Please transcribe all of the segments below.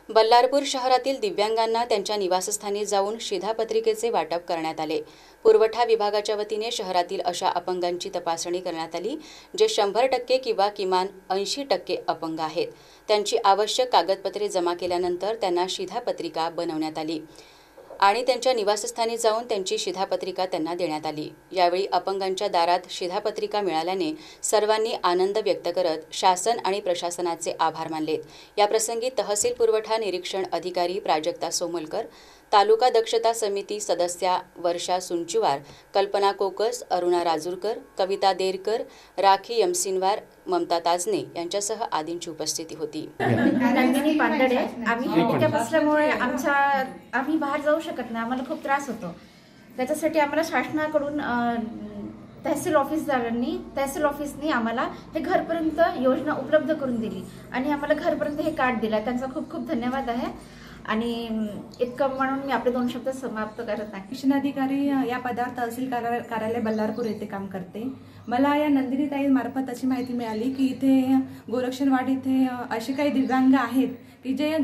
बल्लारपूर शहरातील दिव्यांगांना त्यांच्या निवासस्थानी जाऊन शिधापत्रिकेचे वाटप करण्यात आले। पुरवठा विभागाच्या वतीने शहरातील अशा अपंगांची तपासणी करण्यात आली जे 100% किंवा किमान 80% अपंग आहेत। त्यांची आवश्यक कागदपत्रे जमा केल्यानंतर त्यांना शिधापत्रिका बनवण्यात आली आणि त्यांच्या निवासस्थानी जाऊन त्यांची शिधापत्रिका त्यांना देण्यात आली। यावेळी अपंगांच्या दारात शिधापत्रिका मिळाल्याने सर्वांनी आनंद व्यक्त करत शासन आणि प्रशासनाचे आभार मानलेत। या प्रसंगी तहसील पुरवठा निरीक्षण अधिकारी प्राजक्ता सोमलकर, तालुका दक्षता समिती सदस्या वर्षा सुंचुवार, कल्पना कोकस, अरुणा राजूरकर, कविता देरकर, राखी यमसिनवार, ममता ताजने यांच्यासह आदींची उपस्थिती होती। नंदिनी पांडडे, आम्ही हँडिकॅप असल्यामुळे आम्ही बाहेर जाऊ शकत नाही, आम्हाला खूप त्रास होतो। त्याच्यासाठी आम्हाला शासनाकडून तहसील ऑफिसनी आम्हाला हे घरपर्यंत योजना उपलब्ध करून दिली आणि आम्हाला घरपर्यंत हे कार्ड दिला, त्यांचा खूप खूप धन्यवाद आहे। आणि इतकं म्हणून मी आपले 2 शब्द समाप्त करत आहे। शिक्षण अधिकारी या पदावर तहसील कार्यालय बल्लारपूर येथे काम करते। मला या नंदिनी ताई मार्फत अशी माहिती मिळाली की इथे गोरक्षणवाडी इथे असे काही दिव्यांग आहेत की जे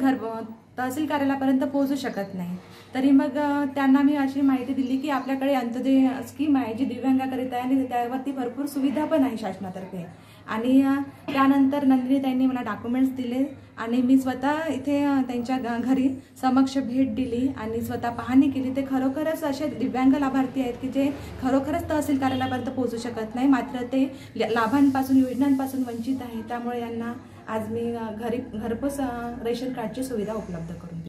तहसील कार्यालयापर्यंत पोहोचू शकत नाही। तरी मग त्यांना मी अशी माहिती दिली की आपल्याकडे अंत्योदय स्कीम आहे जी दिव्यांगाकरिता आहे आणि त्यावरती भरपूर सुविधा पण आहे शासनातर्फे। आणि त्यानंतर नंदिनी ताईंनी मला डॉक्युमेंट्स दिले आणि मी स्वतः इथे त्यांच्या घरी समक्ष भेट दिली आणि स्वतः पाहणी केली। ते खरोखरच असे दिव्यांग लाभार्थी आहेत की जे खरोखरच तहसील कार्यालयापर्यंत पोहोचू शकत नाही, मात्र ते लाभांपासून योजनांपासून वंचित आहे। त्यामुळे यांना आज मी घरपोच रेशन कार्डची सुविधा उपलब्ध करून